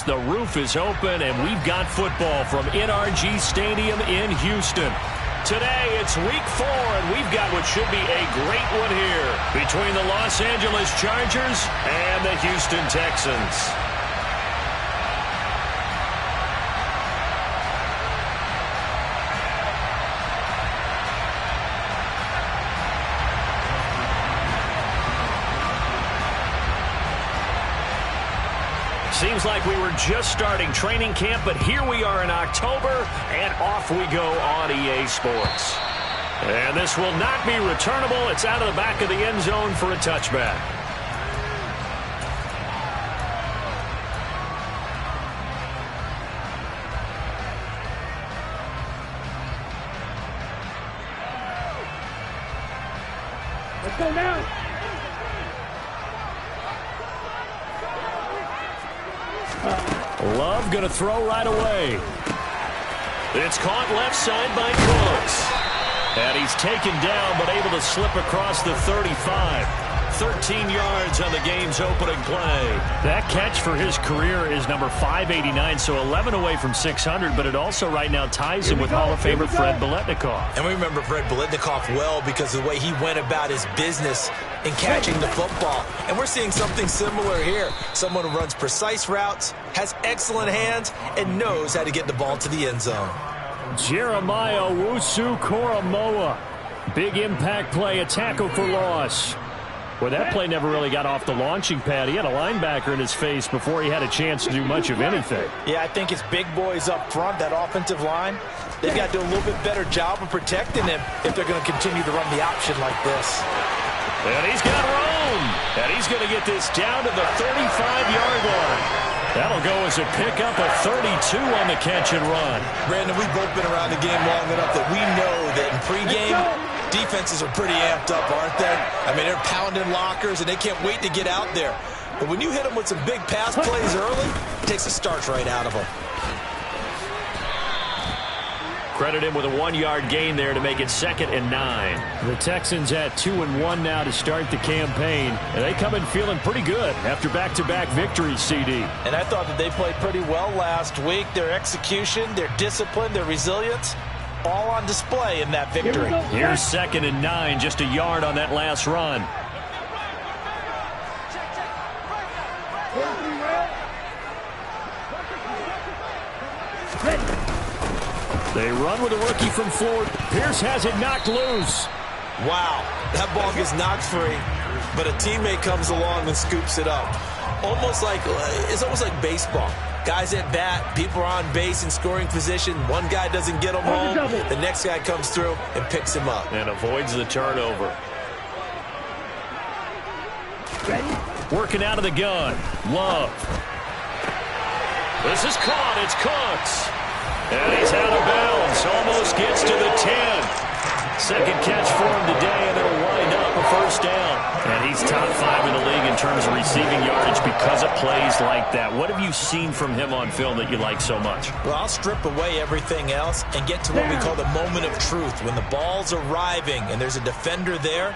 The roof is open, and we've got football from NRG Stadium in Houston. Today, it's week 4, and we've got what should be a great one here between the Los Angeles Chargers and the Houston Texans. Seems like we were just starting training camp, but here we are in October, and off we go on EA Sports. And this will not be returnable. It's out of the back of the end zone for a touchback. Let's go now. Love going to throw right away. It's caught left side by Cooks. And he's taken down, but able to slip across the 35. 13 yards on the game's opening play. That catch for his career is number 589, so 11 away from 600, but it also right now ties him with Hall of Famer Fred Biletnikoff. And we remember Fred Biletnikoff well because of the way he went about his business in catching the football. And we're seeing something similar here. Someone who runs precise routes, has excellent hands, and knows how to get the ball to the end zone. Jeremiah Owusu-Koramoah. Big impact play, a tackle for loss. Well, that play never really got off the launching pad. He had a linebacker in his face before he had a chance to do much of anything. Yeah, I think it's big boys up front, that offensive line. They've got to do a little bit better job of protecting him if they're going to continue to run the option like this. And he's got room. And he's going to get this down to the 35-yard line. That'll go as a pickup of 32 on the catch and run. Brandon, we've both been around the game long enough that we know that in pregame, defenses are pretty amped up, aren't they? I mean, they're pounding lockers, and they can't wait to get out there. But when you hit them with some big pass plays early, it takes the starch right out of them. Credit him with a 1-yard gain there to make it 2nd and 9. The Texans at 2-1 now to start the campaign. And they come in feeling pretty good after back-to-back victories, CD. And I thought that they played pretty well last week. Their execution, their discipline, their resilience, all on display in that victory. Here's 2nd and 9, just a yard on that last run. They run with a rookie from Florida. Pierce has it knocked loose. Wow, that ball gets knocked free, but a teammate comes along and scoops it up. It's almost like baseball. Guys at bat, people are on base in scoring position. One guy doesn't get him home. The next guy comes through and picks him up. And avoids the turnover. Working out of the gun. Love. This is caught. It's Cooks. And he's out of bounds. Almost gets to the 10. Second catch for him today, and it'll wind up a first down. And he's top 5 in the league in terms of receiving yardage because of plays like that. What have you seen from him on film that you like so much? Well, I'll strip away everything else and get to what we call the moment of truth. When the ball's arriving and there's a defender there,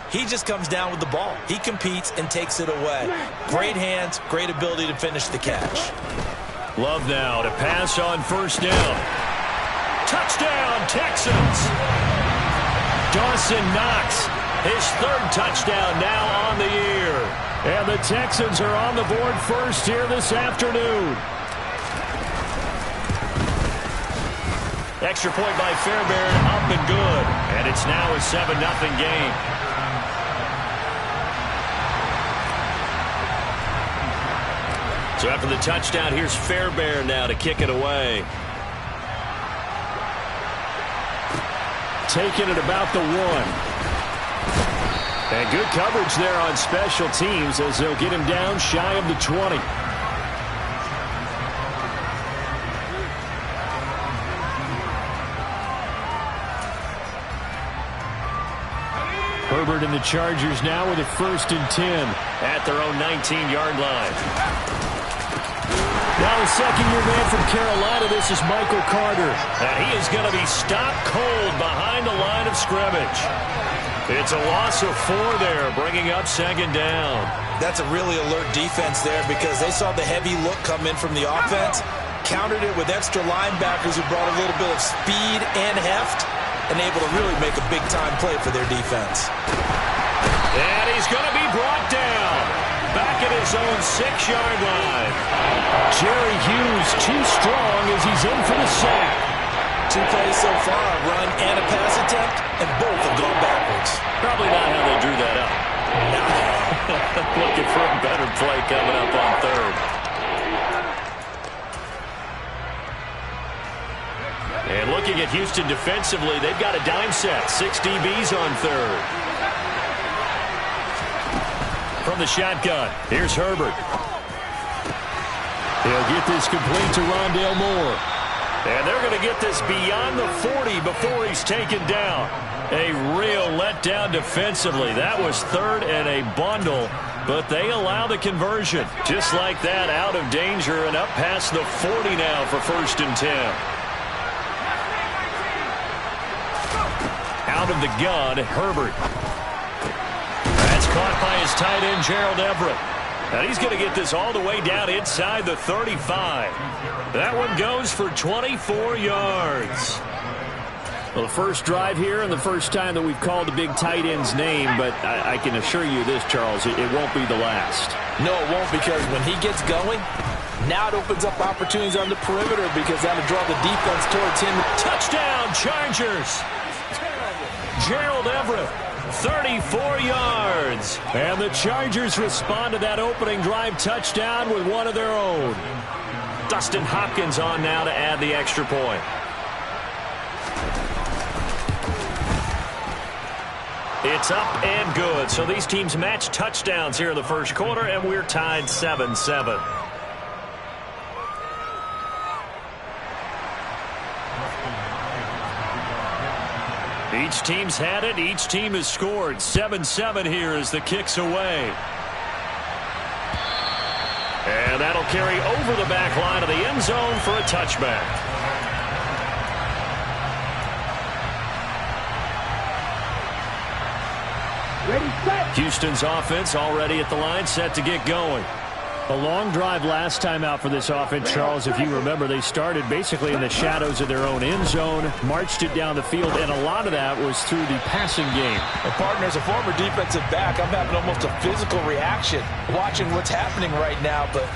he just comes down with the ball. He competes and takes it away. Great hands, great ability to finish the catch. Love now to pass on first down. Touchdown, Texans. Dawson Knox, his 3rd touchdown now on the year. And the Texans are on the board first here this afternoon. Extra point by Fairbairn, up and good. And it's now a 7-0 game. So after the touchdown, here's Fairbairn now to kick it away. Taking it about the 1. And good coverage there on special teams as they'll get him down shy of the 20. Herbert and the Chargers now with a 1st and 10 at their own 19-yard line. Now a second-year man from Carolina, this is Michael Carter. And he is going to be stopped cold behind the line of scrimmage. It's a loss of 4 there, bringing up second down. That's a really alert defense there because they saw the heavy look come in from the offense, countered it with extra linebackers who brought a little bit of speed and heft, and able to really make a big-time play for their defense. And he's going to be brought down. Back at his own 6-yard line. Jerry Hughes too strong as he's in for the sack. 2 plays so far, a run and a pass attempt, and both have gone backwards. Probably not how they drew that up. Looking for a better play coming up on third. And looking at Houston defensively, they've got a dime set. 6 DBs on third. From the shotgun, here's Herbert. He'll get this complete to Rondale Moore. And they're going to get this beyond the 40 before he's taken down. A real letdown defensively. That was third and a bundle, but they allow the conversion. Just like that, out of danger and up past the 40 now for 1st and 10. Out of the gun, Herbert. That's caught by his tight end, Gerald Everett. And he's going to get this all the way down inside the 35. That one goes for 24 yards. Well, the first drive here and the first time that we've called a big tight end's name, but I can assure you this, Charles, it won't be the last. No, it won't, because when he gets going, now it opens up opportunities on the perimeter because that'll draw the defense towards him. Touchdown, Chargers! Gerald Everett. 34 yards. And the Chargers respond to that opening drive touchdown with one of their own. Dustin Hopkins on now to add the extra point. It's up and good. So these teams match touchdowns here in the first quarter, and we're tied 7-7. Each team's had it. Each team has scored. 7-7 here as the kick's away. And that'll carry over the back line of the end zone for a touchback. Ready, set. Houston's offense already at the line, set to get going. A long drive last time out for this offense, Charles. If you remember, they started basically in the shadows of their own end zone, marched it down the field, and a lot of that was through the passing game. And partner, as a former defensive back, I'm having almost a physical reaction watching what's happening right now. But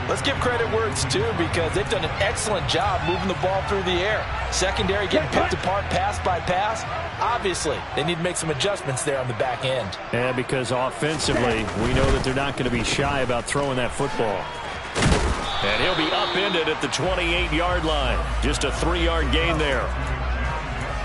let's give credit where it's due, because they've done an excellent job moving the ball through the air. Secondary getting picked apart pass by pass. Obviously, they need to make some adjustments there on the back end. Yeah, because offensively, we know that they're not going to be shy about throwing that football. And he'll be upended at the 28-yard line. Just a 3-yard gain there.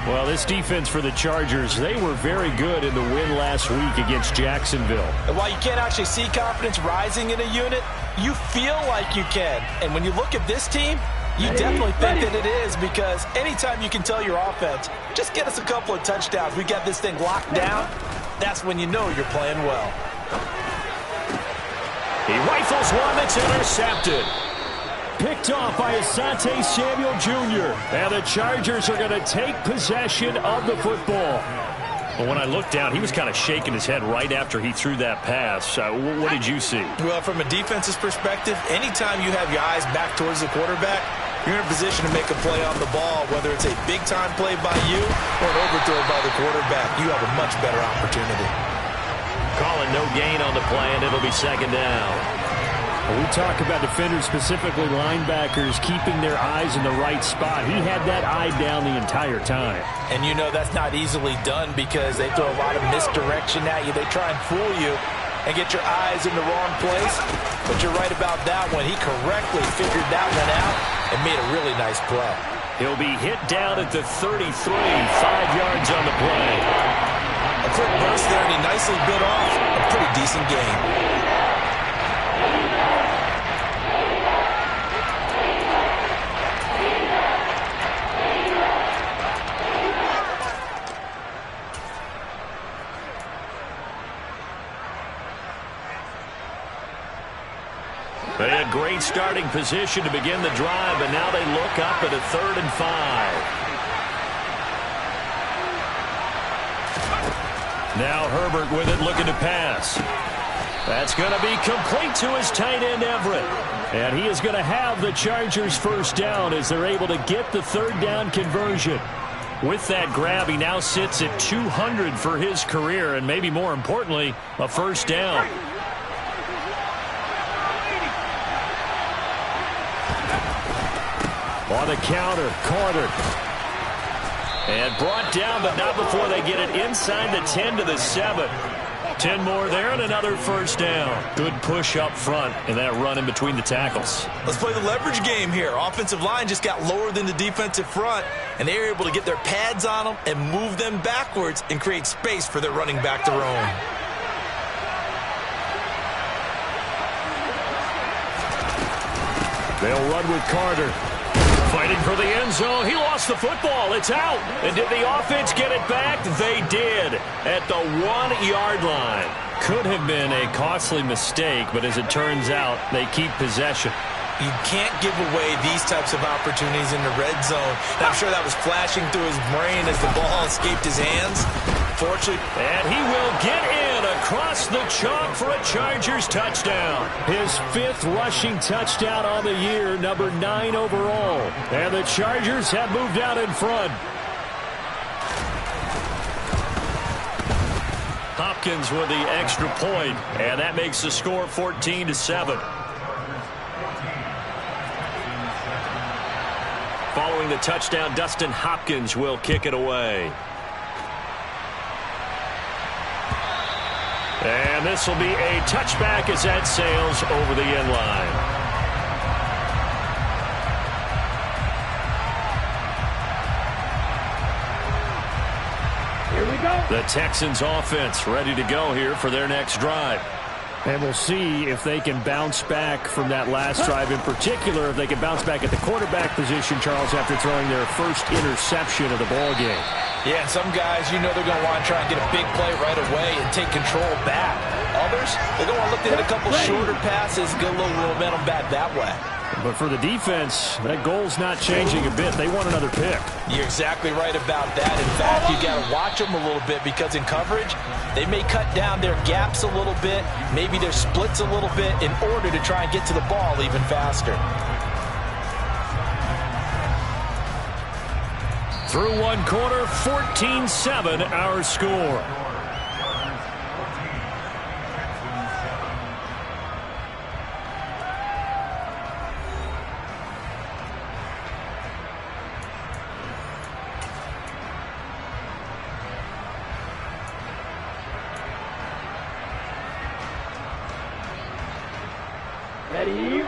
Well, this defense for the Chargers, they were very good in the win last week against Jacksonville. And while you can't actually see confidence rising in a unit, you feel like you can. And when you look at this team, you definitely think that it is, because anytime you can tell your offense, just get us a couple of touchdowns, we got this thing locked down, that's when you know you're playing well. He rifles one that's intercepted. Picked off by Asante Samuel Jr. And the Chargers are going to take possession of the football. But when I looked down, he was kind of shaking his head right after he threw that pass. What did you see? Well, from a defense's perspective, anytime you have your eyes back towards the quarterback, you're in a position to make a play on the ball, whether it's a big-time play by you or an overthrow by the quarterback. You have a much better opportunity. Calling no gain on the play, and it'll be second down. When we talk about defenders, specifically linebackers, keeping their eyes in the right spot. He had that eye down the entire time. And you know that's not easily done, because they throw a lot of misdirection at you. They try and fool you and get your eyes in the wrong place. But you're right about that one. He correctly figured that one out and made a really nice play. He'll be hit down at the 33, 5 yards on the play. A quick burst there, and he nicely bit off a pretty decent gain. They had great starting position to begin the drive, and now they look up at a 3rd and 5. Now Herbert with it, looking to pass. That's going to be complete to his tight end, Everett. And he is going to have the Chargers first down as they're able to get the third down conversion. With that grab, he now sits at 200 for his career, and maybe more importantly, a first down. On the counter, Carter. And brought down, but not before they get it inside the 10 to the 7. 10 more there and another first down. Good push up front and that run in between the tackles. Let's play the leverage game here. Offensive line just got lower than the defensive front, and they were able to get their pads on them and move them backwards and create space for their running back to roam. They'll run with Carter. Fighting for the end zone. He lost the football. It's out. And did the offense get it back? They did at the 1-yard line. Could have been a costly mistake, but as it turns out, they keep possession. You can't give away these types of opportunities in the red zone. And I'm sure that was flashing through his brain as the ball escaped his hands. Fortunately. And he will get in across the chalk for a Chargers touchdown. His 5th rushing touchdown on the year, number 9 overall. And the Chargers have moved out in front. Hopkins with the extra point, and that makes the score 14-7. Following the touchdown, Dustin Hopkins will kick it away. And this will be a touchback as that sails over the end line. Here we go. The Texans offense ready to go here for their next drive. And we'll see if they can bounce back from that last drive, in particular if they can bounce back at the quarterback position, Charles, after throwing their first interception of the ball game. Yeah, and some guys, you know they're going to want to try and get a big play right away and take control back. Others, they're going to look to hit a couple shorter passes, get a little momentum back that way. But for the defense, that goal's not changing a bit. They want another pick. You're exactly right about that. In fact, you got to watch them a little bit because in coverage, they may cut down their gaps a little bit, maybe their splits a little bit in order to try and get to the ball even faster. Through one quarter, 14-7 our score.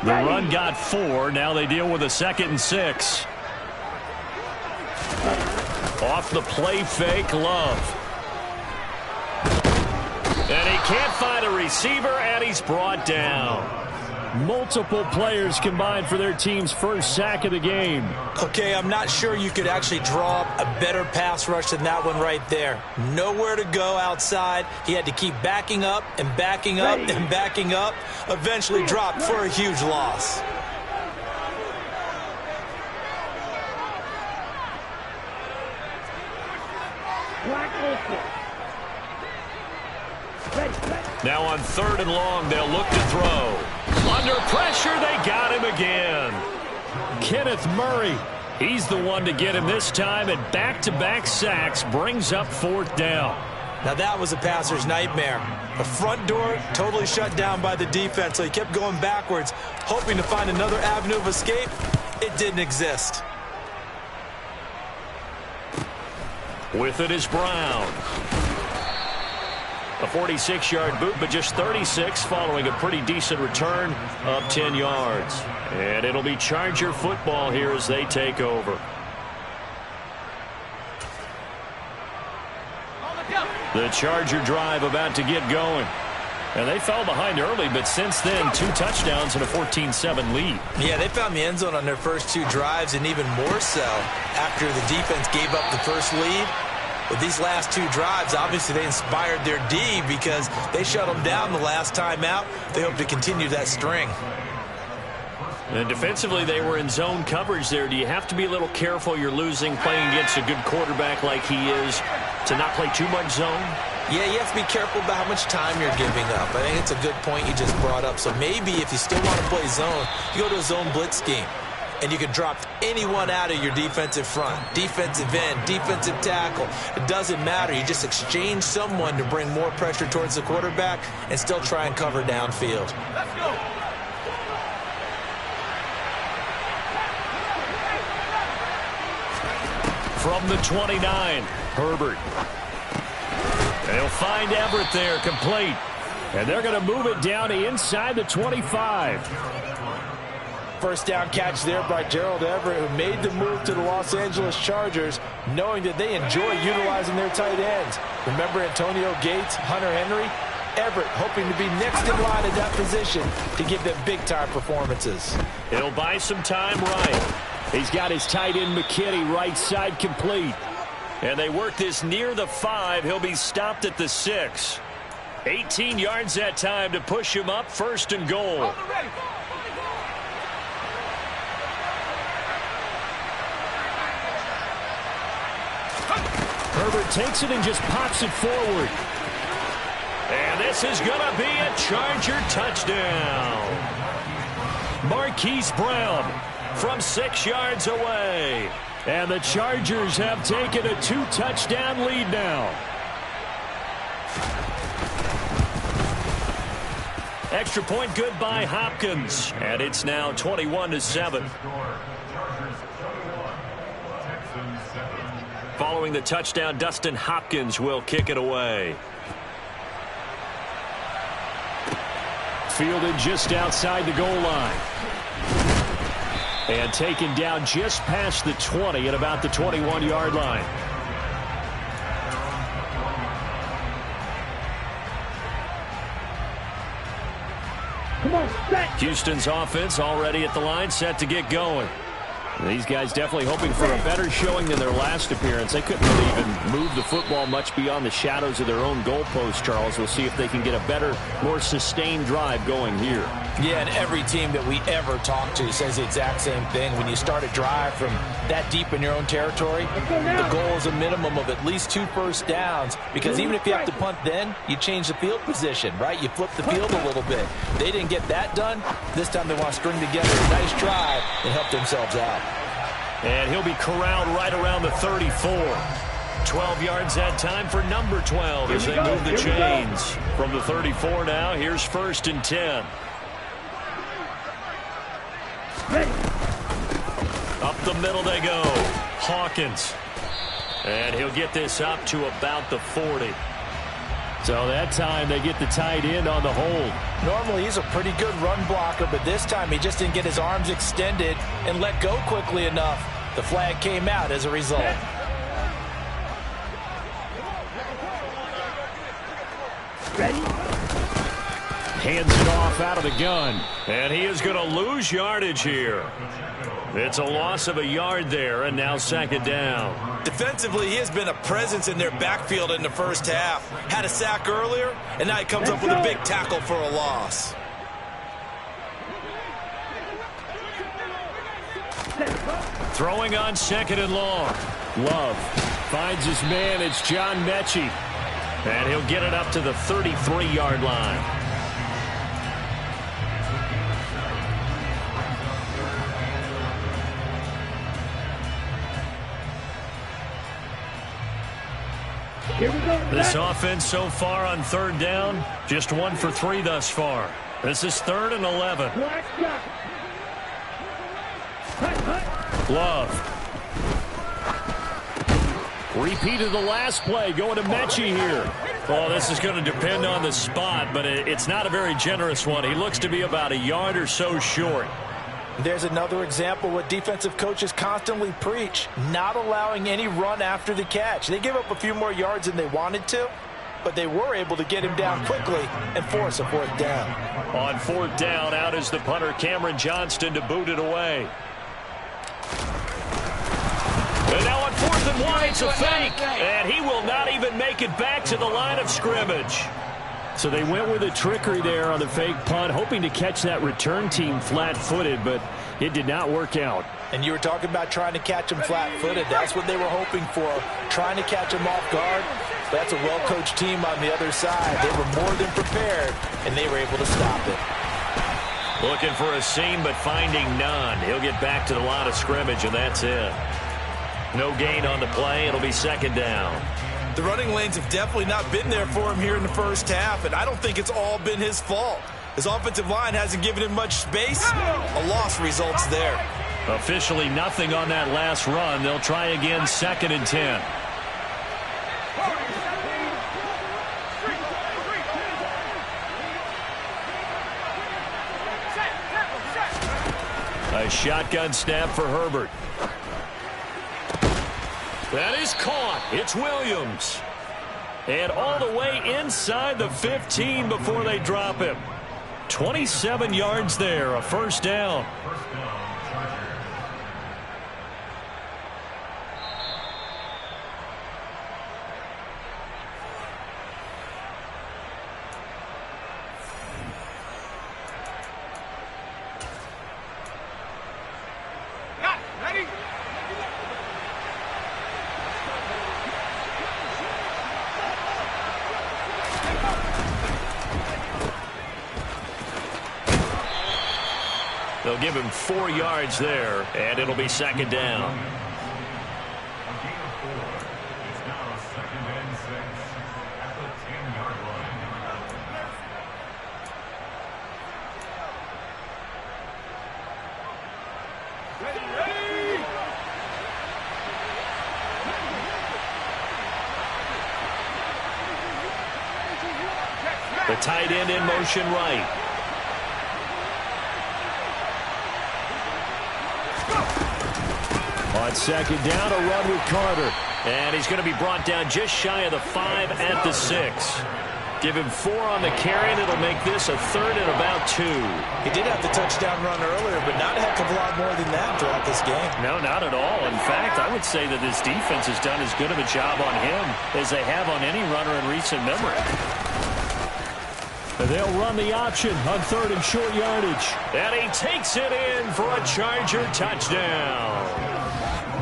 The run got 4. Now they deal with a 2nd and 6. Off the play fake, Love. And he can't find a receiver, and he's brought down. Multiple players combined for their team's first sack of the game. Okay, I'm not sure you could actually draw up a better pass rush than that one right there. Nowhere to go outside. He had to keep backing up and backing up and backing up. Eventually dropped for a huge loss. Now on 3rd and long, they'll look to throw. Under pressure, they got him again. Kenneth Murray, he's the one to get him this time, and back-to-back sacks brings up 4th down. Now that was a passer's nightmare. The front door totally shut down by the defense, so he kept going backwards, hoping to find another avenue of escape. It didn't exist. With it is Brown. A 46-yard boot, but just 36 following a pretty decent return of 10 yards. And it'll be Charger football here as they take over. The Charger drive about to get going. And they fell behind early, but since then, 2 touchdowns and a 14-7 lead. Yeah, they found the end zone on their first 2 drives, and even more so after the defense gave up the first lead. With these last 2 drives, obviously they inspired their D because they shut them down the last time out. They hope to continue that string. And defensively, they were in zone coverage there. Do you have to be a little careful? You're losing playing against a good quarterback like he is to not play too much zone? Yeah, you have to be careful about how much time you're giving up. I think it's a good point you just brought up. So maybe if you still want to play zone, you go to a zone blitz scheme. And you can drop anyone out of your defensive front. Defensive end, defensive tackle. It doesn't matter. You just exchange someone to bring more pressure towards the quarterback and still try and cover downfield. Let's go. From the 29, Herbert. They'll find Everett there, complete. And they're going to move it down to inside the 25. First down catch there by Gerald Everett, who made the move to the Los Angeles Chargers, knowing that they enjoy utilizing their tight ends. Remember Antonio Gates, Hunter Henry? Everett hoping to be next in line at that position to give them big-time performances. He'll buy some time right. He's got his tight end McKinney right side complete. And they work this near the 5. He'll be stopped at the 6. 18 yards that time to push him up, 1st and goal. Herbert takes it and just pops it forward. And this is going to be a Charger touchdown. Marquise Brown from 6 yards away. And the Chargers have taken a 2-touchdown lead now. Extra point good by Hopkins. And it's now 21-7. Following the touchdown, Dustin Hopkins will kick it away. Fielded just outside the goal line. And taken down just past the 20 at about the 21-yard line. Come on, set. Houston's offense already at the line, set to get going. These guys definitely hoping for a better showing than their last appearance. They couldn't really even move the football much beyond the shadows of their own goalpost, Charles. We'll see if they can get a better, more sustained drive going here. Yeah, and every team that we ever talk to says the exact same thing. When you start a drive from that deep in your own territory, the goal is a minimum of at least 2 first downs, because even if you have to punt then, you change the field position, right? You flip the field a little bit. They didn't get that done. This time they want to string together a nice drive and help themselves out. And he'll be corralled right around the 34. 12 yards that time for number 12 as they move the chains. From the 34 now, here's 1st and 10. Up the middle they go. Hawkins. And he'll get this up to about the 40. So that time they get the tight end on the hold. Normally he's a pretty good run blocker, but this time he just didn't get his arms extended and let go quickly enough. The flag came out as a result. Ready? Hands it off out of the gun. And he is going to lose yardage here. It's a loss of a yard there, and now 2nd down. Defensively, he has been a presence in their backfield in the first half. Had a sack earlier, and now he comes up with a big tackle for a loss. Throwing on 2nd and long. Love finds his man. It's John Mechie. And he'll get it up to the 33-yard line. Here we go. This offense so far on 3rd down, just 1 for 3 thus far. This is 3rd and 11. Black shot. Love. Repeat of the last play, going to Mechie here. Well, this is going to depend on the spot, but it's not a very generous one. He looks to be about a yard or so short. There's another example what defensive coaches constantly preach, not allowing any run after the catch. They gave up a few more yards than they wanted to, but they were able to get him down quickly and force a 4th down. On 4th down, out is the punter, Cameron Johnston, to boot it away. And now on 4th and 1, it's a fake, and he will not even make it back to the line of scrimmage. So they went with a trickery there on the fake punt, hoping to catch that return team flat-footed, but it did not work out. And you were talking about trying to catch him flat-footed. That's what they were hoping for, trying to catch him off guard. But that's a well-coached team on the other side. They were more than prepared, and they were able to stop it. Looking for a seam, but finding none. He'll get back to the line of scrimmage, and that's it. No gain on the play. It'll be second down. The running lanes have definitely not been there for him here in the first half, and I don't think it's all been his fault. His offensive line hasn't given him much space. A loss results there. Officially nothing on that last run. They'll try again, 2nd and 10. A shotgun snap for Herbert. That is caught. It's Williams. And all the way inside the 15 before they drop him. 27 yards there, a first down. They'll give him 4 yards there, and it'll be second down. The tight end in motion right. On second down, a run with Carter. And he's going to be brought down just shy of the 5 at the 6. Give him 4 on the carry, and it'll make this a 3rd and about 2. He did have the touchdown run earlier, but not a heck of a lot more than that throughout this game. No, not at all. In fact, I would say that this defense has done as good of a job on him as they have on any runner in recent memory. They'll run the option on 3rd and short yardage. And he takes it in for a Charger touchdown.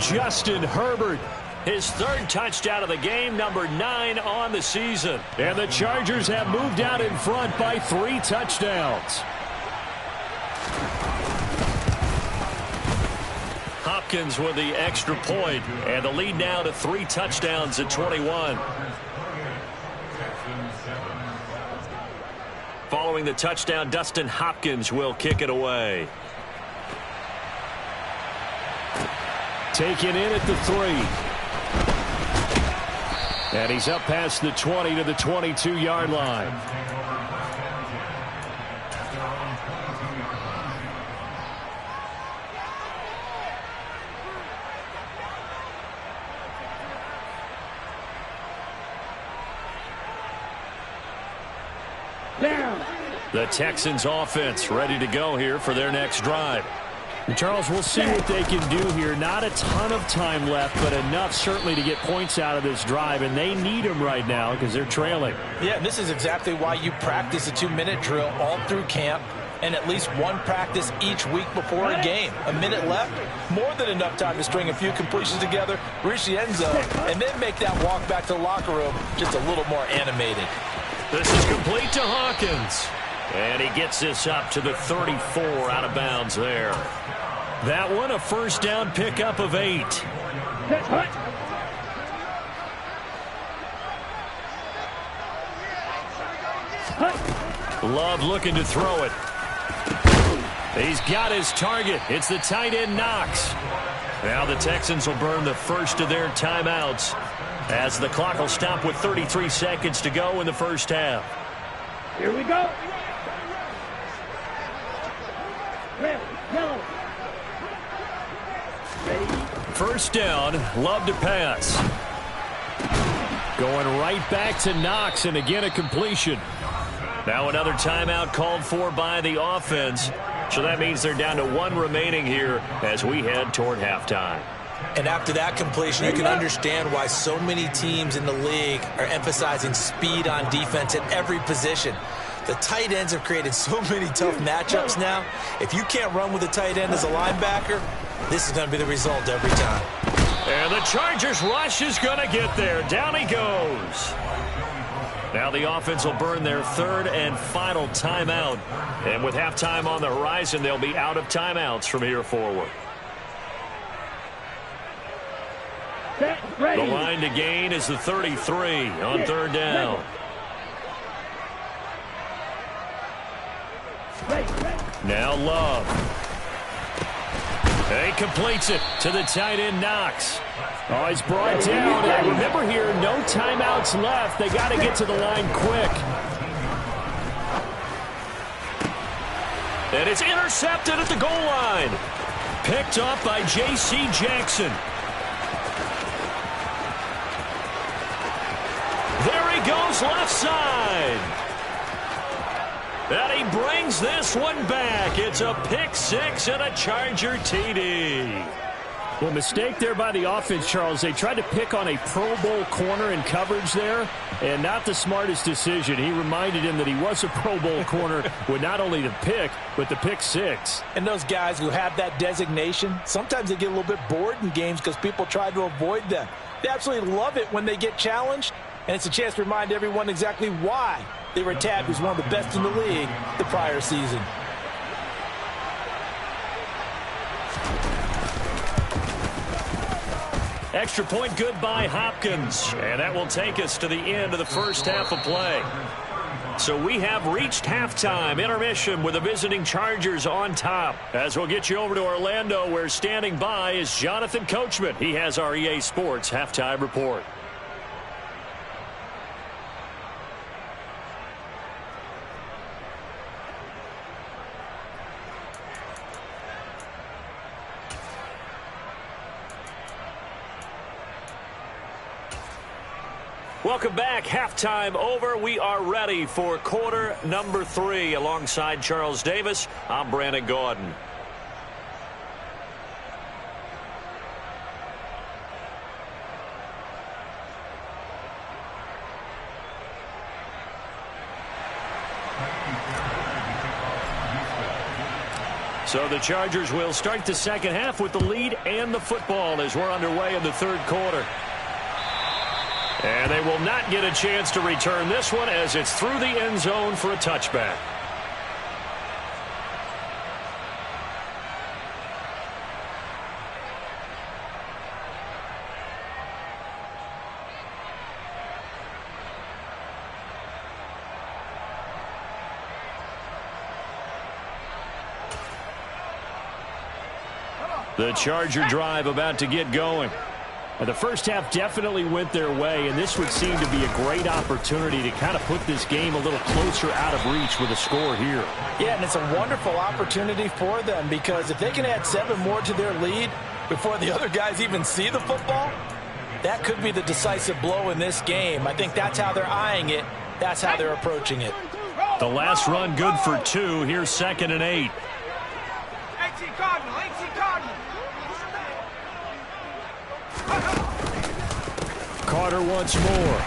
Justin Herbert, his 3rd touchdown of the game, number 9 on the season. And the Chargers have moved out in front by 3 touchdowns. Hopkins with the extra point, and the lead now to 3 touchdowns at 21. Following the touchdown, Dustin Hopkins will kick it away. Taken in at the 3. And he's up past the 20 to the 22-yard line. The Texans offense ready to go here for their next drive. And Charles, we'll see what they can do here. Not a ton of time left, but enough certainly to get points out of this drive, and they need them right now because they're trailing. Yeah, this is exactly why you practice a 2-minute drill all through camp and at least one practice each week before a game. A minute left, more than enough time to string a few completions together, reach the end zone, and then make that walk back to the locker room just a little more animated. This is complete to Hawkins. And he gets this up to the 34 out of bounds there. That one a first down pickup of 8. Love looking to throw it. He's got his target. It's the tight end Knox. Now the Texans will burn the first of their timeouts as the clock will stop with 33 seconds to go in the first half. Here we go. First down, Love to pass. Going right back to Knox, and again a completion. Now another timeout called for by the offense. So that means they're down to 1 remaining here as we head toward halftime. And after that completion, you can understand why so many teams in the league are emphasizing speed on defense at every position. The tight ends have created so many tough matchups now. If you can't run with a tight end as a linebacker, This is going to be the result every time. And the Chargers rush is going to get there. Down he goes. Now the offense will burn their third and final timeout. And with halftime on the horizon, they'll be out of timeouts from here forward. Set, ready. The line to gain is the 33 on third down. Ready, ready. Now Love. He completes it to the tight end, Knox. Oh, he's brought down. And remember here, no timeouts left. They got to get to the line quick. And it's intercepted at the goal line. Picked up by J.C. Jackson. There he goes, left side. And he brings this one back. It's a pick six and a Charger TD. Well, mistake there by the offense, Charles. They tried to pick on a Pro Bowl corner in coverage there, and not the smartest decision. He reminded him that he was a Pro Bowl corner with not only the pick, but the pick six. And those guys who have that designation, sometimes they get a little bit bored in games because people try to avoid them. They absolutely love it when they get challenged, and it's a chance to remind everyone exactly why they were tabbed as one of the best in the league the prior season. Extra point good by Hopkins. And that will take us to the end of the first half of play. So we have reached halftime intermission with the visiting Chargers on top. As we'll get you over to Orlando, where standing by is Jonathan Coachman. He has our EA Sports halftime report. Welcome back. Halftime over. We are ready for quarter number 3. Alongside Charles Davis, I'm Brandon Gaudin. So the Chargers will start the second half with the lead and the football as we're underway in the third quarter. And they will not get a chance to return this one as it's through the end zone for a touchback. The Charger drive about to get going. And the first half definitely went their way, and this would seem to be a great opportunity to kind of put this game a little closer out of reach with a score here. Yeah, and it's a wonderful opportunity for them because if they can add 7 more to their lead before the other guys even see the football, that could be the decisive blow in this game. I think that's how they're eyeing it. That's how they're approaching it. The last run good for 2. Here's 2nd and 8. Carter once more.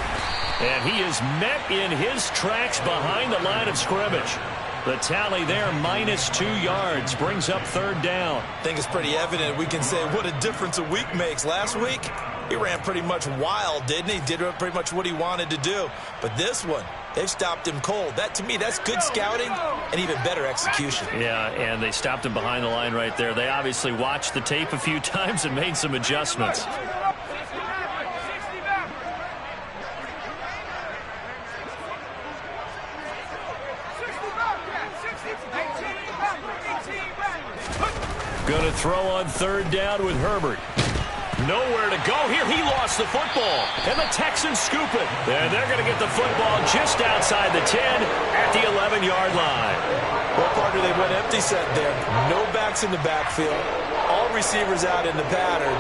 And he is met in his tracks behind the line of scrimmage. The tally there, -2 yards, brings up third down. I think it's pretty evident we can say what a difference a week makes. Last week, he ran pretty much wild, didn't he? Did pretty much what he wanted to do. But this one, they've stopped him cold. That, to me, that's good scouting and even better execution. Yeah, and they stopped him behind the line right there. They obviously watched the tape a few times and made some adjustments. Going to throw on third down with Herbert. Nowhere to go here. He lost the football. And the Texans scoop it. And they're going to get the football just outside the 10 at the 11-yard line. Well, partner, they went empty set there. No backs in the backfield. All receivers out in the pattern.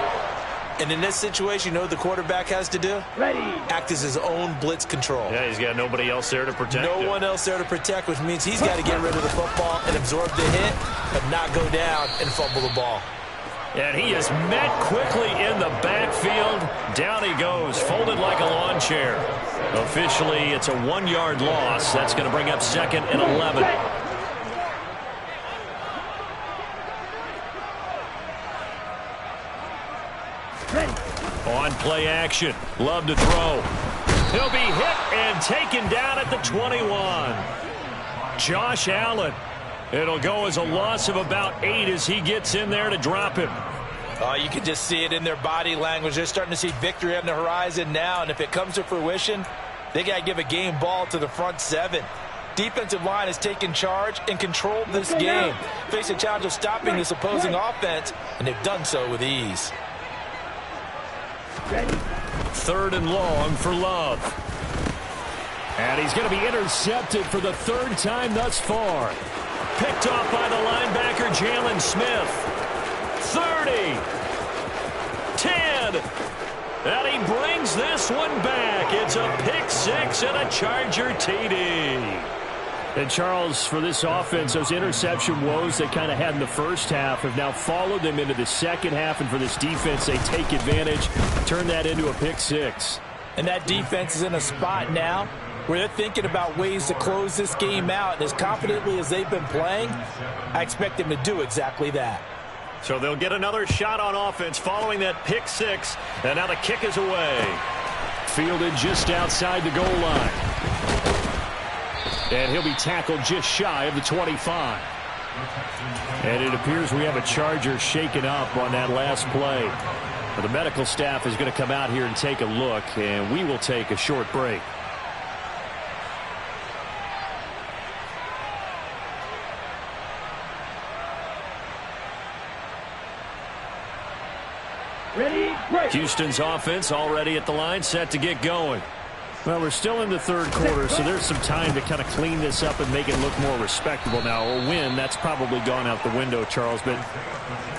And in this situation, you know what the quarterback has to do? Ready. Act as his own blitz control. Yeah, he's got nobody else there to protect him. No one else there to protect, which means he's got to get rid of the football and absorb the hit, but not go down and fumble the ball. And he is met quickly in the backfield. Down he goes, folded like a lawn chair. Officially, it's a 1-yard loss. That's going to bring up 2nd and 11. Ready. On play action. Love to throw. He'll be hit and taken down at the 21. Josh Allen. It'll go as a loss of about 8 as he gets in there to drop him. Oh, you can just see it in their body language. They're starting to see victory on the horizon now, and if it comes to fruition, they got to give a game ball to the front 7. Defensive line has taken charge and controlled this game. Face a challenge of stopping this opposing offense, and they've done so with ease. Ready. 3rd and long for Love. And he's going to be intercepted for the 3rd time thus far. Picked off by the linebacker, Jalen Smith. 30. 10. And he brings this one back. It's a pick 6 and a Charger TD. And Charles, for this offense, those interception woes they kind of had in the first half have now followed them into the second half. And for this defense, they take advantage, turn that into a pick 6. And that defense is in a spot now where they're thinking about ways to close this game out. And as confidently as they've been playing, I expect them to do exactly that. So they'll get another shot on offense following that pick 6. And now the kick is away. Fielded just outside the goal line. And he'll be tackled just shy of the 25. And it appears we have a Charger shaken up on that last play. But the medical staff is going to come out here and take a look, and we will take a short break. Ready. Break. Houston's offense already at the line, set to get going. Well, we're still in the 3rd quarter, so there's some time to kind of clean this up and make it look more respectable now. A win, that's probably gone out the window, Charles. But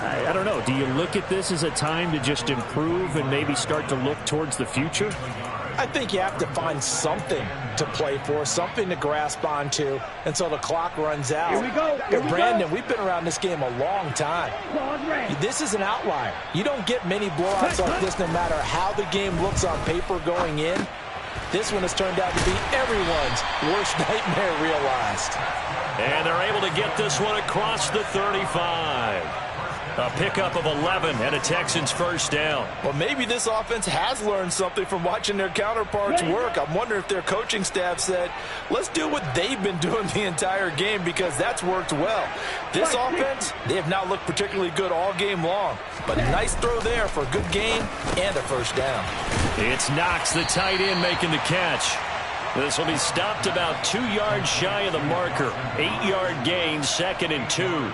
I don't know. Do you look at this as a time to just improve and maybe start to look towards the future? I think you have to find something to play for, something to grasp onto until the clock runs out. Here we go. Here we Brandon, go. we've been around this game a long time. Claws ready. This is an outlier. You don't get many blowouts like this no matter how the game looks on paper going in. This one has turned out to be everyone's worst nightmare realized. And they're able to get this one across the 35. A pickup of 11 and a Texans first down. Well, maybe this offense has learned something from watching their counterparts work. I'm wondering if their coaching staff said, let's do what they've been doing the entire game because that's worked well. This offense, they have not looked particularly good all game long. But a nice throw there for a good gain and a first down. It's Knox, the tight end, making the catch. This will be stopped about 2 yards shy of the marker. 8-yard gain, 2nd and 2.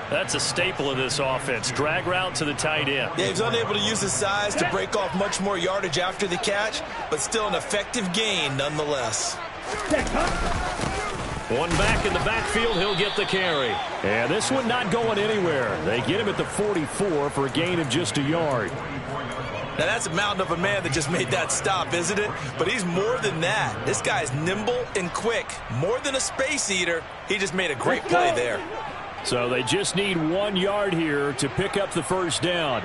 That's a staple of this offense. Drag route to the tight end. Yeah, he's unable to use his size to break off much more yardage after the catch, but still an effective gain nonetheless. One back in the backfield, he'll get the carry. And this one not going anywhere. They get him at the 44 for a gain of just a yard. Now, that's a mountain of a man that just made that stop, isn't it? But he's more than that. This guy's nimble and quick. More than a space eater. He just made a great play there. So they just need 1 yard here to pick up the first down.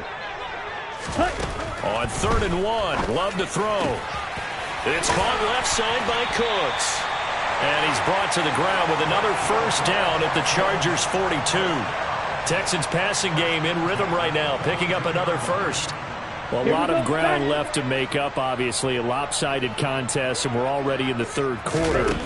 On 3rd and 1, Love to throw. It's caught left side by Cooks. And he's brought to the ground with another first down at the Chargers 42. Texans passing game in rhythm right now, picking up another first. Well, a lot of ground left to make up, obviously. A lopsided contest, and we're already in the 3rd quarter.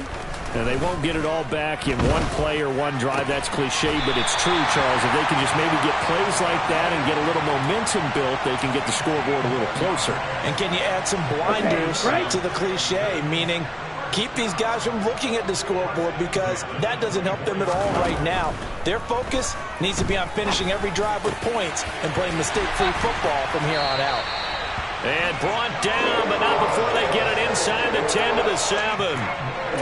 And they won't get it all back in one play or one drive. That's cliche, but it's true, Charles. If they can just maybe get plays like that and get a little momentum built, they can get the scoreboard a little closer. And can you add some blinders to the cliche, meaning keep these guys from looking at the scoreboard because that doesn't help them at all right now. Their focus needs to be on finishing every drive with points and playing mistake-free football from here on out. And brought down, but not before they get it inside the 10 to the 7.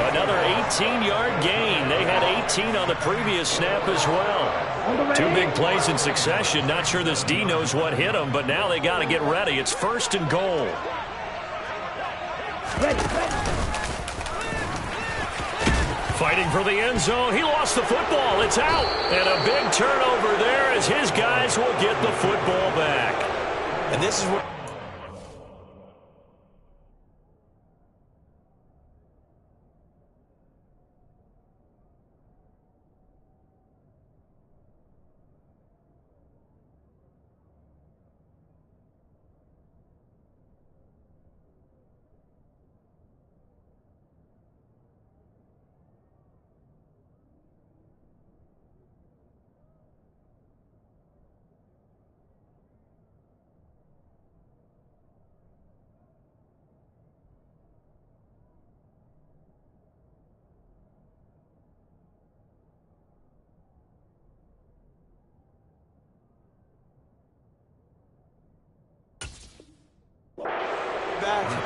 Another 18-yard gain. They had 18 on the previous snap as well. 2 big plays in succession. Not sure this D knows what hit them, but now they got to get ready. It's 1st and goal. Fighting for the end zone. He lost the football. It's out. And a big turnover there as his guys will get the football back. And this is what...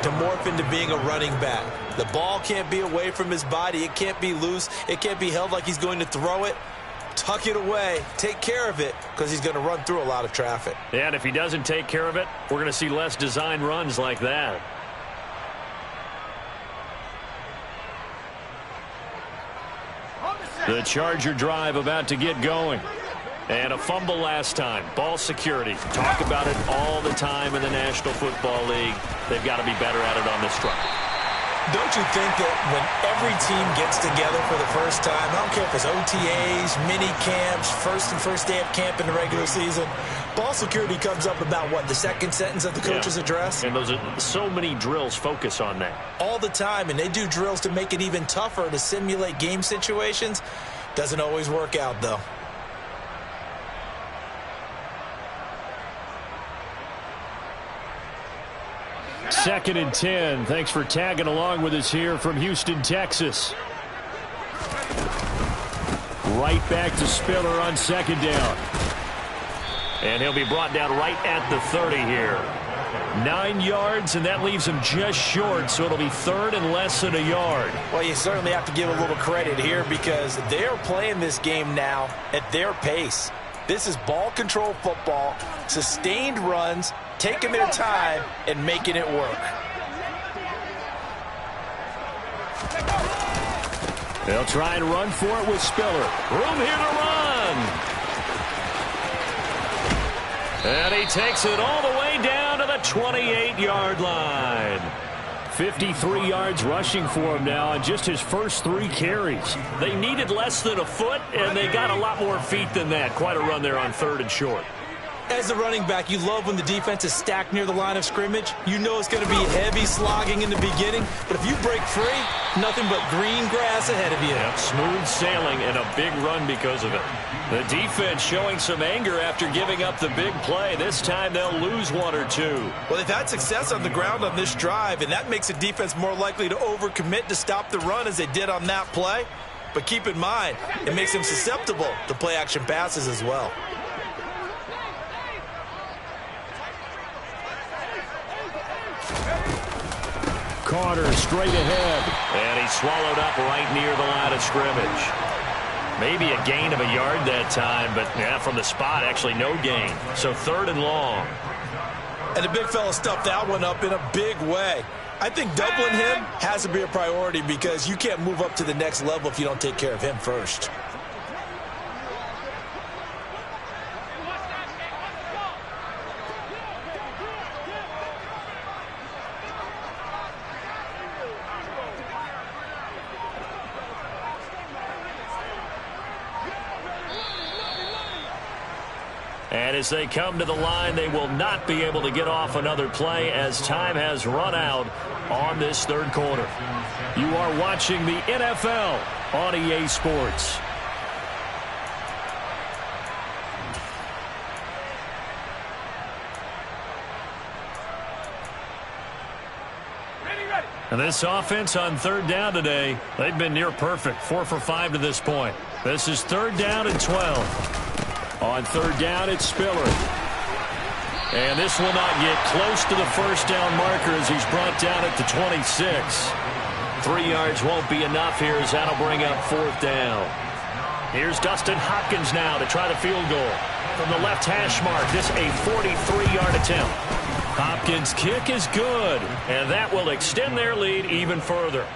to morph into being a running back. The ball can't be away from his body. It can't be loose. It can't be held like he's going to throw it. Tuck it away. Take care of it because he's going to run through a lot of traffic. Yeah, and if he doesn't take care of it, we're going to see less design runs like that. The Charger drive about to get going. And a fumble last time. Ball security. Talk about it all the time in the National Football League. They've got to be better at it on this drive. Don't you think that when every team gets together for the first time, I don't care if it's OTAs, mini camps, first day of camp in the regular season, ball security comes up about, what, the second sentence of the coach's address? And those are so many drills focus on that. All the time, and they do drills to make it even tougher to simulate game situations. Doesn't always work out, though. Second and 10. Thanks for tagging along with us here from Houston, Texas. Right back to Spiller on second down. And he'll be brought down right at the 30 here. 9 yards, and that leaves him just short, so it'll be third and less than a yard. Well, you certainly have to give a little credit here because they're playing this game now at their pace. This is ball control football, sustained runs, taking their time and making it work. They'll try and run for it with Spiller. Room here to run. And he takes it all the way down to the 28-yard line. 53 yards rushing for him now on just his first 3 carries. They needed less than a foot, and they got a lot more feet than that. Quite a run there on third and short. As a running back, you love when the defense is stacked near the line of scrimmage. You know it's going to be heavy slogging in the beginning, but if you break free, nothing but green grass ahead of you. Yep, smooth sailing and a big run because of it. The defense showing some anger after giving up the big play. This time they'll lose 1 or 2. Well, they've had success on the ground on this drive, and that makes the defense more likely to overcommit to stop the run as they did on that play. But keep in mind, it makes them susceptible to play-action passes as well. Carter straight ahead. And he's swallowed up right near the line of scrimmage. Maybe a gain of a yard that time, but yeah, from the spot, actually no gain. So third and long. And the big fella stuffed that one up in a big way. I think doubling him has to be a priority because you can't move up to the next level if you don't take care of him first. And as they come to the line, they will not be able to get off another play as time has run out on this third quarter. You are watching the NFL on EA Sports. And this offense on third down today, they've been near perfect. 4 for 5 to this point. This is third down and 12. On third down, it's Spiller. And this will not get close to the first down marker as he's brought down at the 26. 3 yards won't be enough here as that'll bring up fourth down. Here's Dustin Hopkins now to try the field goal. From the left hash mark, this a 43-yard attempt. Hopkins' kick is good, and that will extend their lead even further.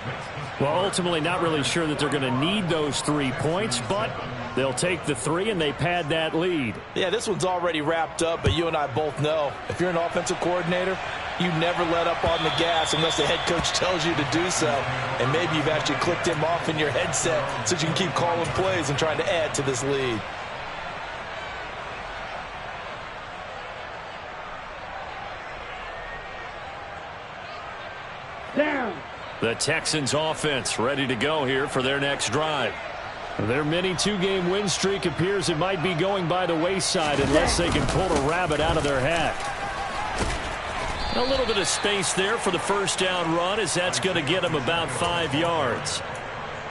Well, ultimately not really sure that they're going to need those 3 points, but they'll take the 3 and they pad that lead. Yeah, this one's already wrapped up, but you and I both know if you're an offensive coordinator, you never let up on the gas unless the head coach tells you to do so. And maybe you've actually clicked him off in your headset so you can keep calling plays and trying to add to this lead. Down. The Texans offense ready to go here for their next drive. Their mini 2-game win streak appears it might be going by the wayside unless they can pull a rabbit out of their hat. A little bit of space there for the first down run as that's going to get them about 5 yards.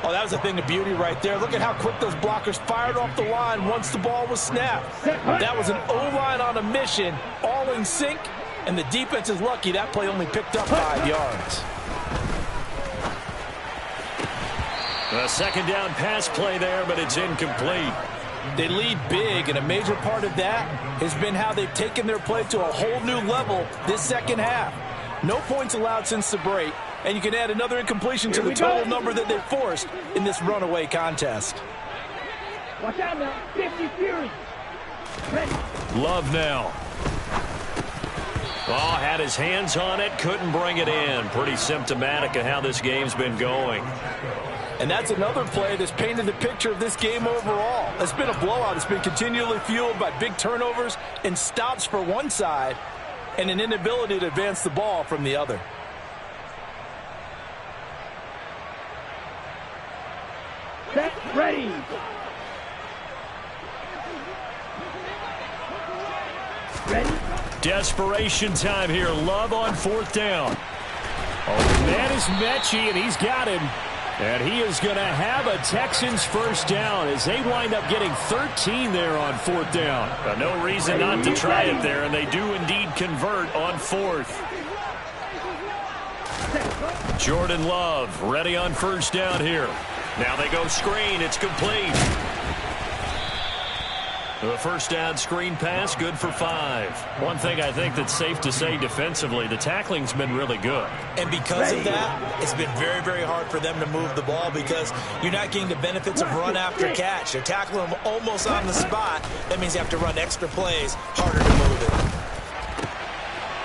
Oh, that was a thing of beauty right there. Look at how quick those blockers fired off the line once the ball was snapped. That was an O-line on a mission, all in sync, And the defense is lucky that play only picked up 5 yards. A second down pass play there, but it's incomplete. They lead big, and a major part of that has been how they've taken their play to a whole new level this second half. No points allowed since the break, and you can add another incompletion to the total number that they've forced in this runaway contest. Watch out now. 50 Fury. Ready. Love now. Oh, had his hands on it, couldn't bring it in. Pretty symptomatic of how this game's been going. And that's another play that's painted the picture of this game overall. It's been a blowout. It's been continually fueled by big turnovers and stops for one side and an inability to advance the ball from the other. Set. Ready. Ready. Desperation time here. Love on fourth down. Oh, that is Mechie, and he's got him. And he is going to have a Texans first down as they wind up getting 13 there on fourth down. But no reason not to try it there, and they do indeed convert on fourth. Jordan Love ready on first down here. Now they go screen. It's complete. The first down screen pass, good for 5. One thing I think that's safe to say defensively, the tackling's been really good. And because of that, it's been very, very hard for them to move the ball because you're not getting the benefits of run after catch. They're tackling them almost on the spot. That means you have to run extra plays, harder to move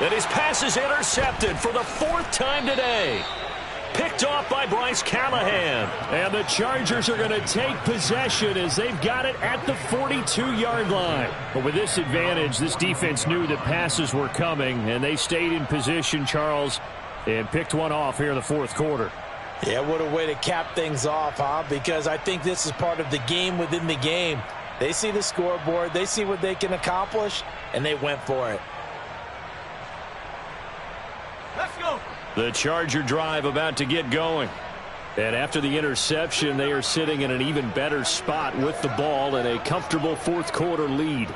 it. And his pass is intercepted for the 4th time today. Picked off by Bryce Callahan. And the Chargers are going to take possession as they've got it at the 42-yard line. But with this advantage, this defense knew that passes were coming, and they stayed in position, Charles, and picked one off here in the 4th quarter. Yeah, what a way to cap things off, huh? Because I think this is part of the game within the game. They see the scoreboard, they see what they can accomplish, and they went for it. Let's go. The Charger drive about to get going. And after the interception, they are sitting in an even better spot with the ball and a comfortable 4th quarter lead.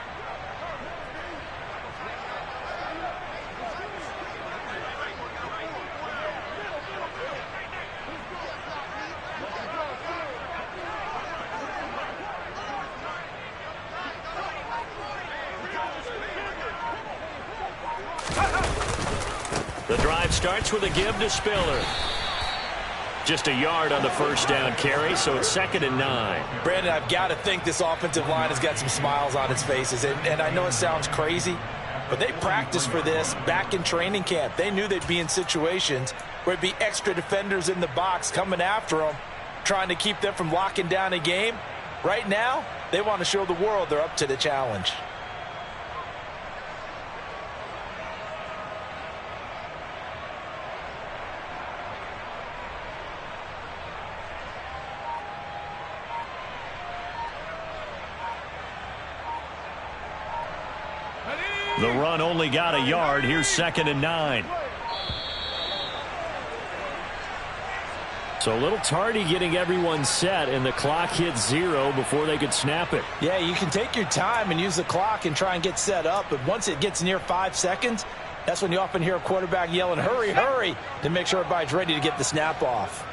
The drive starts with a give to Spiller. Just a yard on the first down carry, so it's 2nd and 9. Brandon, I've got to think this offensive line has got some smiles on its faces. And I know it sounds crazy, but they practiced for this back in training camp. They knew they'd be in situations where there'd be extra defenders in the box coming after them, trying to keep them from locking down a game. Right now, they want to show the world they're up to the challenge. The run only got a yard. Here's 2nd and 9. So a little tardy getting everyone set, and the clock hit 0 before they could snap it. Yeah, you can take your time and use the clock and try and get set up, but once it gets near 5 seconds, that's when you often hear a quarterback yelling, hurry, hurry, to make sure everybody's ready to get the snap off.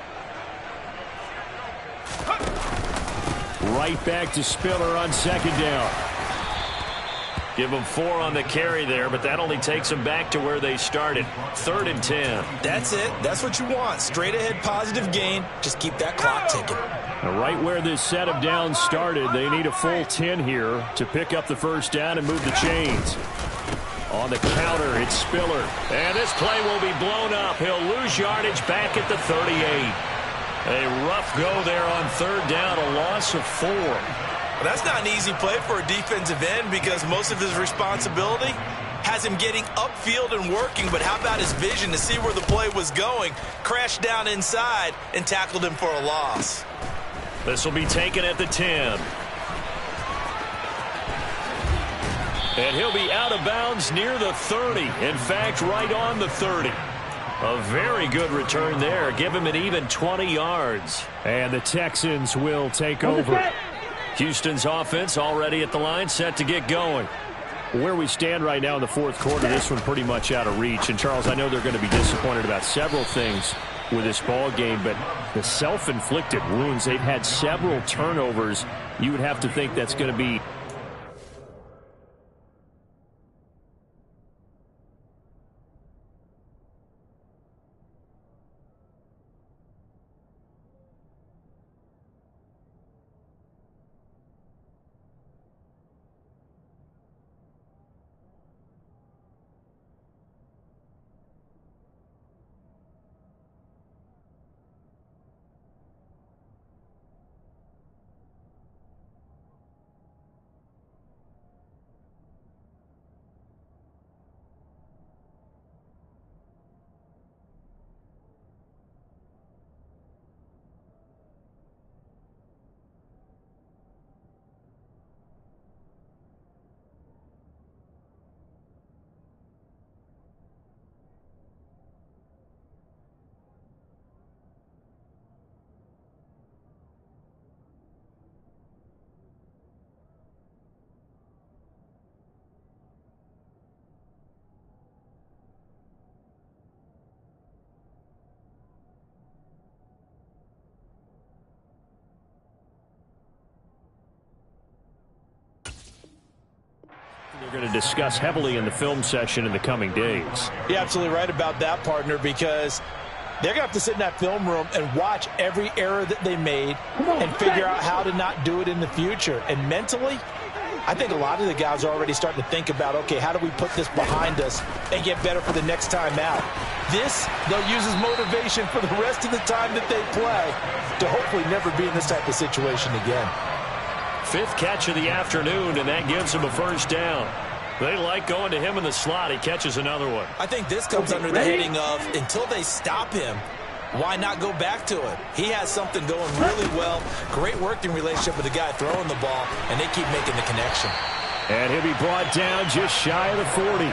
Right back to Spiller on 2nd down. Give them 4 on the carry there, but that only takes them back to where they started. 3rd and 10. That's it. That's what you want. Straight ahead positive gain. Just keep that clock ticking. Now, right where this set of downs started, they need a full 10 here to pick up the first down and move the chains. On the counter, it's Spiller. And this play will be blown up. He'll lose yardage back at the 38. A rough go there on 3rd down, a loss of 4. Well, that's not an easy play for a defensive end because most of his responsibility has him getting upfield and working, but how about his vision to see where the play was going, crashed down inside, and tackled him for a loss. This will be taken at the 10. And he'll be out of bounds near the 30. In fact, right on the 30. A very good return there. Give him an even 20 yards. And the Texans will take over. Houston's offense already at the line, set to get going. Where we stand right now in the fourth quarter, this one pretty much out of reach. And, Charles, I know they're going to be disappointed about several things with this ball game, but the self-inflicted wounds, they've had several turnovers. You would have to think that's going to be they're going to discuss heavily in the film session in the coming days. You're absolutely right about that, partner, because they're going to have to sit in that film room and watch every error that they made and figure out how to not do it in the future. And mentally, I think a lot of the guys are already starting to think about, okay, how do we put this behind us and get better for the next time out? This, they'll use as motivation for the rest of the time that they play to hopefully never be in this type of situation again. Fifth catch of the afternoon, and that gives him a first down. They like going to him in the slot. He catches another one. I think this comes under the heading of, until they stop him, why not go back to it? He has something going really well. Great working relationship with the guy throwing the ball, and they keep making the connection. And he'll be brought down just shy of the 40.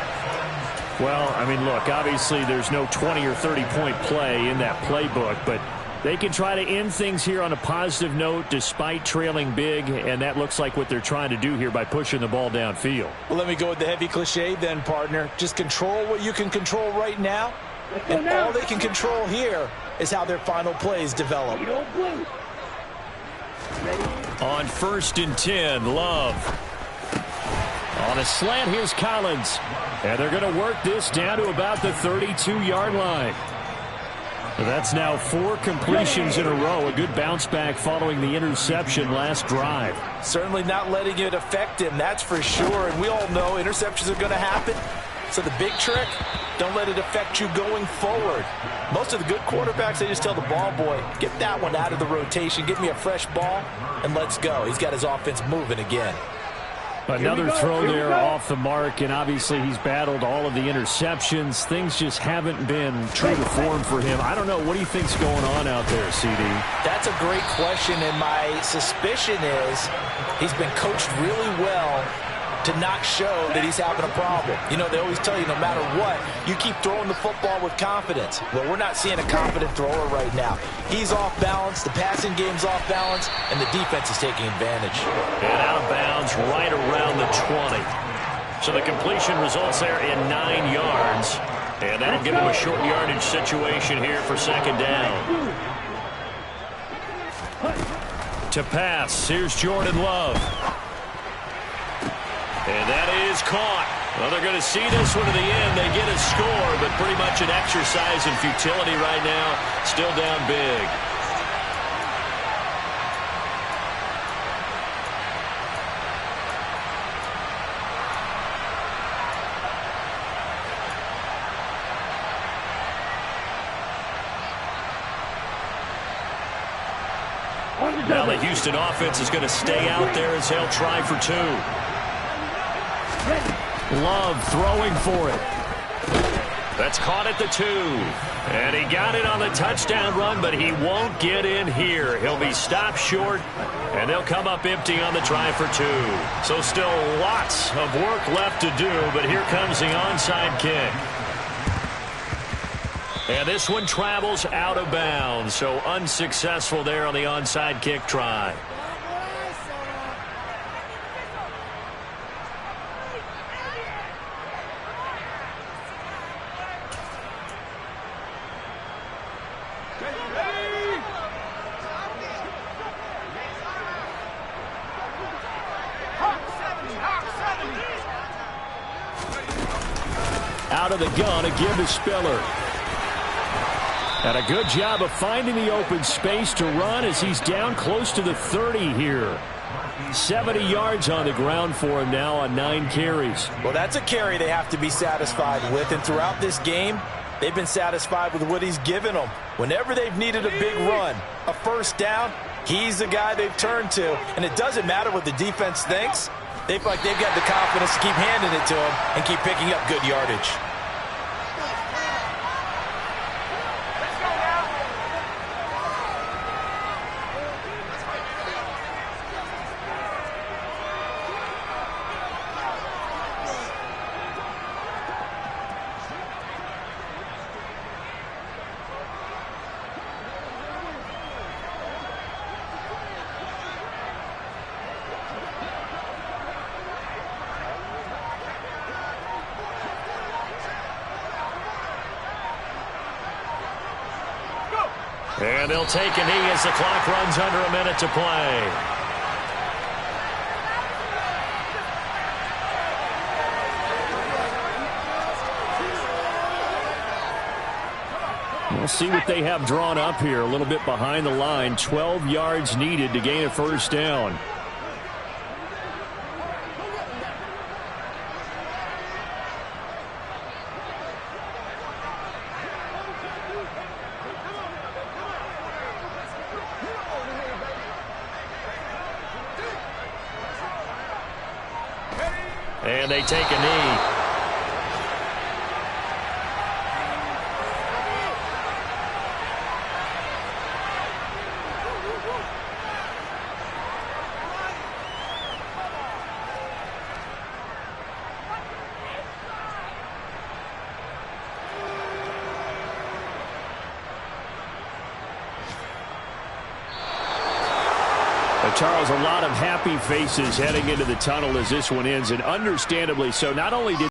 Well, I mean, look, obviously there's no 20 or 30-point play in that playbook, but they can try to end things here on a positive note despite trailing big, and that looks like what they're trying to do here by pushing the ball downfield. Well, let me go with the heavy cliche then, partner. Just control what you can control right now, and all they can control here is how their final plays develop. On 1st and 10, Love. On a slant, here's Collins. And they're going to work this down to about the 32-yard line. That's now 4 completions in a row. A good bounce back following the interception last drive. Certainly not letting it affect him, that's for sure. And we all know interceptions are going to happen. So the big trick, don't let it affect you going forward. Most of the good quarterbacks, they just tell the ball boy, get that one out of the rotation, give me a fresh ball, and let's go. He's got his offense moving again. Another throw there off the mark, and obviously he's battled all of the interceptions. Things just haven't been true to form for him. I don't know. What do you think's going on out there, CD? That's a great question, and my suspicion is he's been coached really well to not show that he's having a problem. You know, they always tell you no matter what, you keep throwing the football with confidence. Well, we're not seeing a confident thrower right now. He's off balance, the passing game's off balance, and the defense is taking advantage. And out of bounds right around the 20. So the completion results there in 9 yards. And that'll give him a short yardage situation here for 2nd down. To pass, here's Jordan Love. And that is caught. Well, they're going to see this one to the end. They get a score, but pretty much an exercise in futility right now. Still down big. Now the Houston offense is going to stay out there as they'll try for 2. Love throwing for it. That's caught at the 2. And he got it on the touchdown run, but he won't get in here. He'll be stopped short, and they'll come up empty on the try for 2. So still lots of work left to do, but here comes the onside kick. And this one travels out of bounds, so unsuccessful there on the onside kick try. Out of the gun, a give to Spiller. And a good job of finding the open space to run as he's down close to the 30 here. 70 yards on the ground for him now on 9 carries. Well, that's a carry they have to be satisfied with. And throughout this game, they've been satisfied with what he's given them. Whenever they've needed a big run, a first down, he's the guy they've turned to. And it doesn't matter what the defense thinks. They feel like they've got the confidence to keep handing it to him and keep picking up good yardage. And they'll take a knee as the clock runs under a minute to play. We'll see what they have drawn up here. A little bit behind the line. 12 yards needed to gain a first down. And they take a knee. Charles, a lot of happy faces heading into the tunnel as this one ends, and understandably so. Not only did